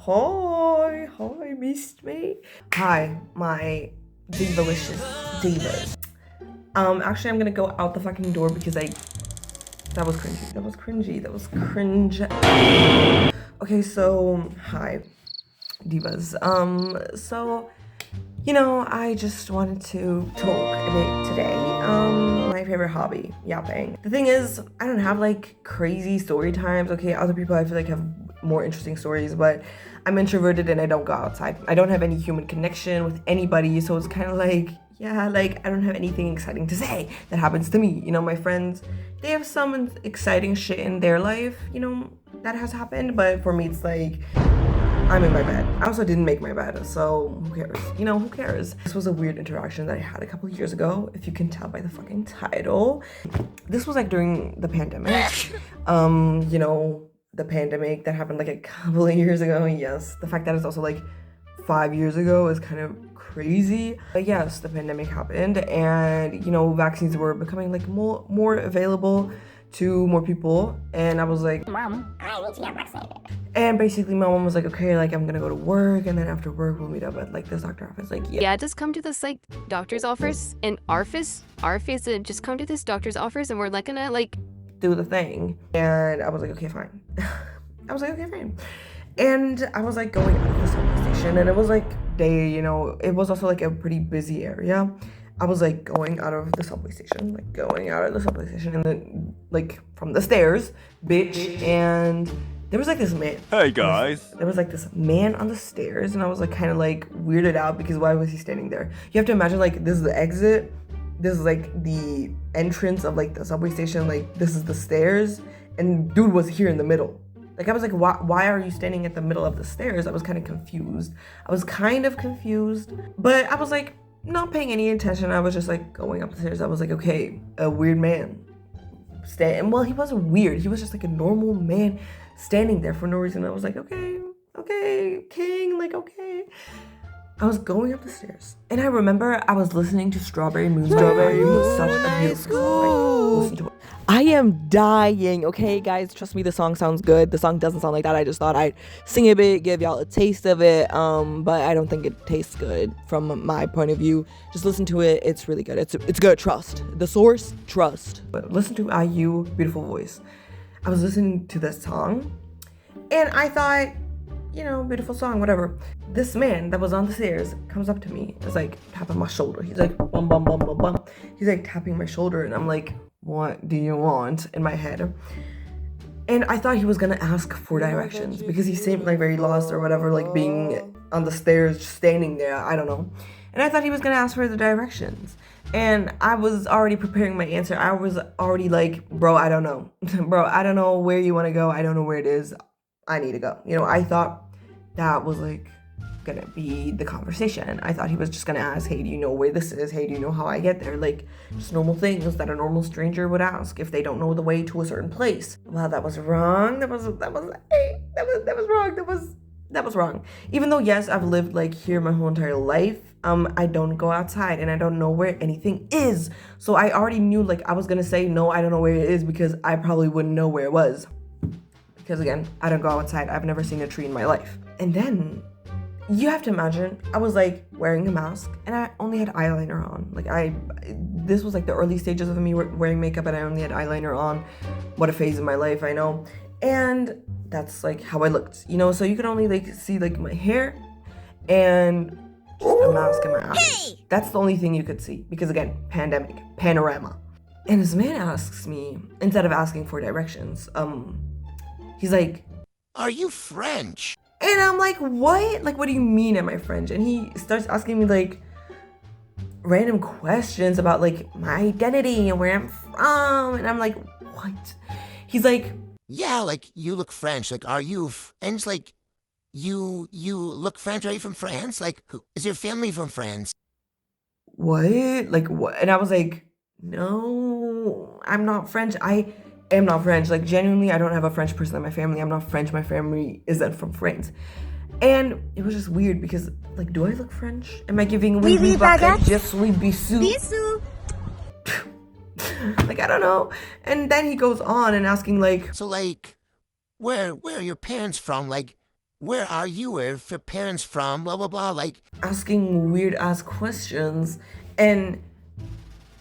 Hi, missed me? Hi, my divalicious divas. Actually, I'm gonna go out the fucking door because that was cringy. That was cringy. That was cringe. Okay, so hi, divas. So I just wanted to talk a bit today. My favorite hobby, yapping. The thing is, I don't have like crazy story times. Okay, other people I feel like have more interesting stories, but I'm introverted and I don't go outside. I don't have any human connection with anybody, so it's kind of like, yeah, like I don't have anything exciting to say that happens to me. My friends, they have some exciting shit in their life, that has happened, but for me, it's like, I'm in my bed. I also didn't make my bed, so who cares? Who cares? This was a weird interaction that I had a couple years ago, if you can tell by the fucking title. This was like during the pandemic. The pandemic that happened like a couple of years ago. Yes, the fact that it's also like 5 years ago is kind of crazy. But yes, the pandemic happened, and vaccines were becoming like more available to more people, and I was like, Mom, I need to get vaccinated. And basically my mom was like, okay, like I'm gonna go to work, and then after work we'll meet up at like this doctor office. Like, yeah, just come to this like doctor's office and office and just come to this doctor's office and we're like gonna like do the thing. And I was like, okay, fine. I was like, okay, fine. And I was like going out of the subway station, and it was like day, it was also like a pretty busy area. I was like going out of the subway station, and then like from the stairs, bitch, and there was like this man. Hey guys. There was like this man on the stairs, and I was like kind of like weirded out because why was he standing there? You have to imagine like this is the exit, this is like the entrance of like the subway station, like this is the stairs, and dude was here in the middle. Like I was like, why are you standing at the middle of the stairs? I was kind of confused, but I was like not paying any attention. I was just like going up the stairs. I was like, okay, a weird man well, he wasn't weird, he was just like a normal man standing there for no reason. I was like, okay, king, like, okay. I was going up the stairs, and I remember I was listening to Strawberry Moon. Strawberry Moon was such a beautiful song. Like, listen to it. I am dying, okay, guys? Trust me, the song sounds good. The song doesn't sound like that. I just thought I'd sing a bit, give y'all a taste of it, but I don't think it tastes good from my point of view. Just listen to it. It's really good. It's good. Trust. The source, trust. But listen to IU, beautiful voice. I was listening to this song, and I thought, beautiful song, whatever. This man that was on the stairs comes up to me. It's like tapping my shoulder. He's like, bum, bum, bum, bum, bum. He's like tapping my shoulder, and I'm like, what do you want, in my head? And I thought he was gonna ask for directions because he seemed like very lost or whatever, like being on the stairs, just standing there. I don't know. And I thought he was gonna ask for the directions. And I was already preparing my answer. I was already like, bro, I don't know. Bro, I don't know where you want to go. I don't know where it is. I need to go. I thought that was like gonna be the conversation. I thought he was just gonna ask, hey, do you know where this is? Hey, do you know how I get there? Like, just normal things that a normal stranger would ask if they don't know the way to a certain place. Well, that was wrong. That was wrong. Even though, yes, I've lived like here my whole entire life, I don't go outside and I don't know where anything is. So I already knew, like, I was gonna say, no, I don't know where it is, because I probably wouldn't know where it was. Because again, I don't go outside. I've never seen a tree in my life. And then you have to imagine, I was like wearing a mask and I only had eyeliner on. Like this was like the early stages of me wearing makeup, and I only had eyeliner on. What a phase in my life, I know. And that's like how I looked, so you could only like see like my hair and just a mask in my eyes. Hey! That's the only thing you could see, because again, pandemic, panorama. And this man asks me, instead of asking for directions, he's like, are you French? And I'm like, what? Like, what do you mean am I French? And he starts asking me like random questions about like my identity and where I'm from. And I'm like, what? He's like, yeah, like you look French. Like, are you? And it's like, you look French. Are you from France? Like, who is your family from France? What? Like, what? And I was like, no, I'm not French. I am not French. Like, genuinely, I don't have a French person in my family. I'm not French. My family isn't from France. And it was just weird because, like, do I look French? Am I giving oui, baguette? Je suis bisou? Bisou. Like, I don't know. And then he goes on and asking, like, so, like, where are your parents from? Like, where are you? Where are your parents from? Blah, blah, blah. Like, asking weird ass questions. And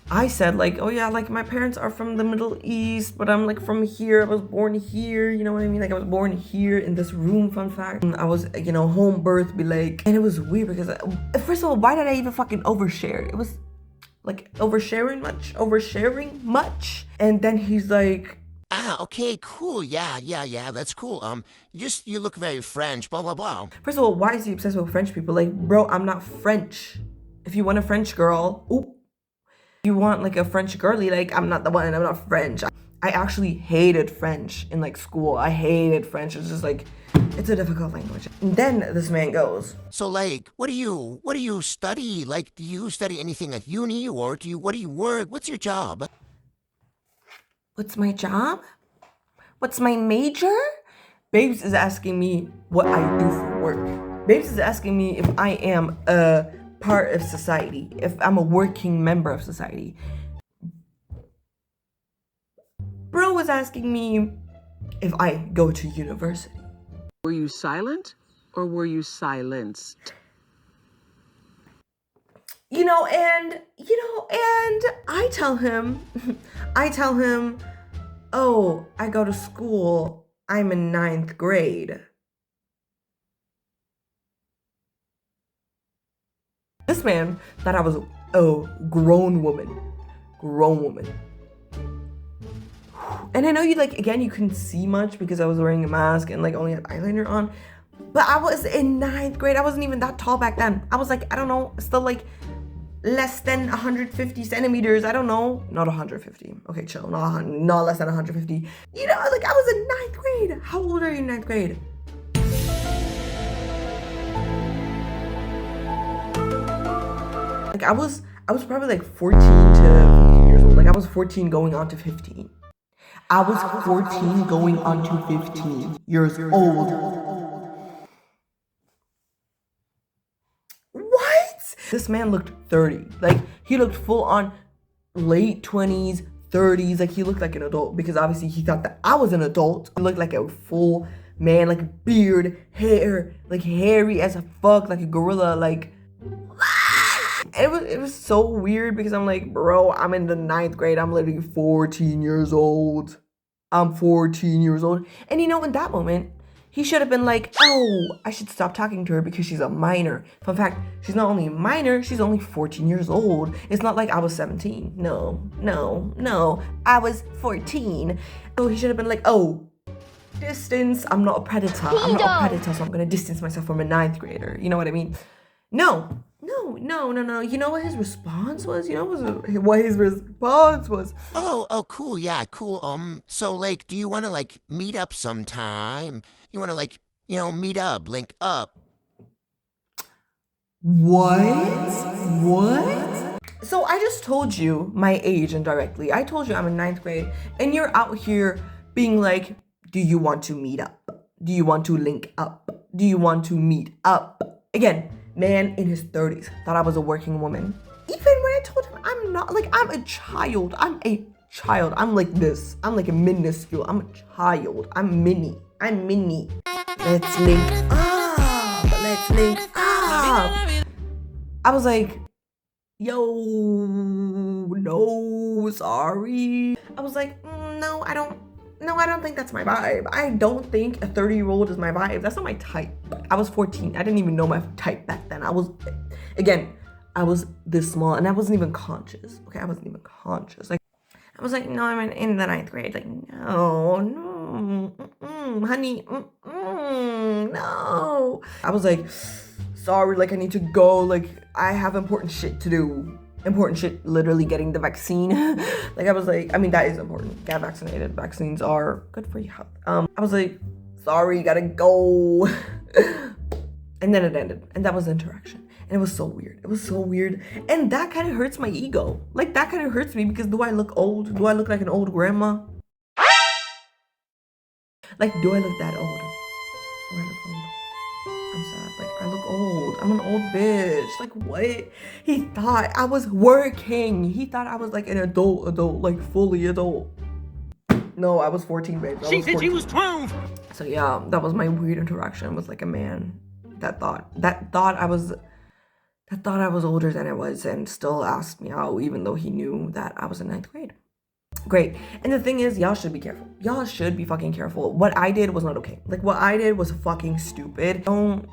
I said like, oh yeah, like my parents are from the Middle East, but I'm like from here. I was born here, you know what I mean? Like I was born here in this room, fun fact. And I was, you know, home birth, be like, and it was weird because first of all, why did I even fucking overshare? It was like oversharing much. And then he's like, okay, cool. Yeah, that's cool. You look very French, blah, blah, blah. first of all, why is he obsessed with French people? Like, bro, I'm not French. If you want a French girl, you want like a French girly, like I'm not the one. I'm not French. I actually hated French in like school. I hated French. It's just like, it's a difficult language. And then this man goes, So, like, what do you study? Like, do you study anything at uni, or what do you work? What's your job? what's my job? What's my major? Babes is asking me what I do for work. Babes is asking me if I am a part of society, if I'm a working member of society. Bro was asking me if I go to university. Were you silent or were you silenced? And I tell him, oh, I go to school. I'm in 9th grade. This man thought I was a grown woman. And I know you couldn't see much because I was wearing a mask and like only had eyeliner on. But I was in 9th grade. I wasn't even that tall back then. I was like, I don't know, still like less than 150 centimeters. I don't know. Not 150. Okay, chill. Not less than 150. I was in 9th grade. How old are you in 9th grade? Like I was probably like 14 to 15 years old. Like I was 14 going on to 15. I was 14 going on to 15 years old. What? This man looked 30. Like he looked full on late 20s, 30s. Like he looked like an adult because obviously he thought that I was an adult. He looked like a full man, like beard, hair, like hairy as a fuck, like a gorilla, like it was so weird because I'm like, bro, I'm in the 9th grade. I'm literally 14 years old. I'm 14 years old. And in that moment, he should have been like, oh, I should stop talking to her because she's a minor. Fun fact, she's not only a minor, she's only 14 years old. It's not like I was 17. No. I was 14. So he should have been like, oh, distance. I'm not a predator. I'm not a predator, so I'm going to distance myself from a 9th grader. You know what I mean? No. You know what his response was? What his response was? Oh, cool. Yeah, cool. So like, do you want to like meet up sometime? You want to like, meet up, link up? What? So I just told you my age indirectly. I told you I'm in 9th grade, and you're out here being like, do you want to meet up? Do you want to link up? Do you want to meet up? Again, man in his 30s thought I was a working woman. Even when I told him I'm not, like, I'm a child. I'm like this. I'm like a minuscule. I'm a child. I'm mini. Let's link up. I was like, yo, no, sorry. I was like, no, I don't think that's my vibe. I don't think a 30-year-old is my vibe. That's not my type. I was 14. I didn't even know my type back then. I was this small and I wasn't even conscious. Okay, I wasn't even conscious. Like, I was like, no, I'm in the 9th grade. Like, no, honey, no. I was like, sorry, like I need to go. Like I have important shit to do. Important shit, literally getting the vaccine. Like I was like, I mean, that is important. Get vaccinated. Vaccines are good for your health. I was like, sorry, gotta go. And then it ended. And that was the interaction. And it was so weird. And that kind of hurts my ego. Like that kind of hurts me because do I look old? Do I look like an old grandma? Like, do I look that old? Do I look old? I'm sad. Like, I look old. I'm an old bitch. Like, what? He thought I was working. He thought I was like an adult, like fully adult. No, I was 14, babe. She said she was 12. So yeah, that was my weird interaction with like a man that thought I was older than I was and still asked me out even though he knew that I was in 9th grade. Great. And the thing is, y'all should be careful. Y'all should be fucking careful. What I did was not okay. Like, what I did was fucking stupid. Don't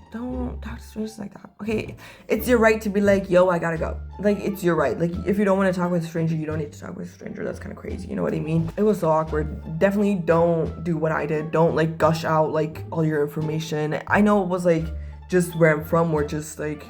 talk to strangers like that. Okay? It's your right to be like, yo, I gotta go. Like, it's your right. Like, if you don't want to talk with a stranger, you don't need to talk with a stranger. That's kind of crazy. You know what I mean? It was so awkward. Definitely don't do what I did. Don't, like, gush out, like, all your information. I know it was, like, just where I'm from or just, like,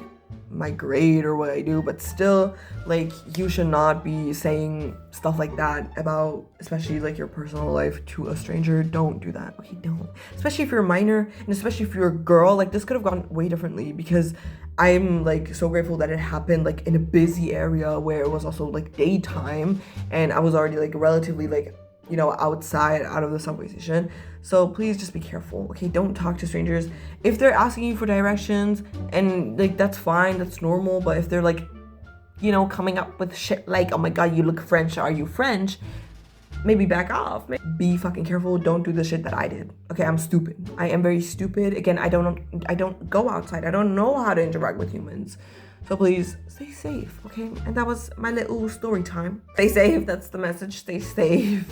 my grade or what I do, but still, like, you should not be saying stuff like that about, especially like your personal life to a stranger. Don't do that. Okay, don't. Especially if you're a minor, and especially if you're a girl. Like, this could have gone way differently because I'm like so grateful that it happened like in a busy area where it was also like daytime and I was already like relatively like, you know, outside out of the subway station. So please just be careful, okay? Don't talk to strangers. If they're asking you for directions and like that's fine, that's normal, but if they're like, you know, coming up with shit like, oh my god, you look French, are you French? Maybe back off. Be fucking careful. Don't do the shit that I did. Okay, I'm stupid. I am very stupid. Again, I don't go outside. I don't know how to interact with humans. So please stay safe, okay? And that was my little story time. Stay safe, that's the message. Stay safe.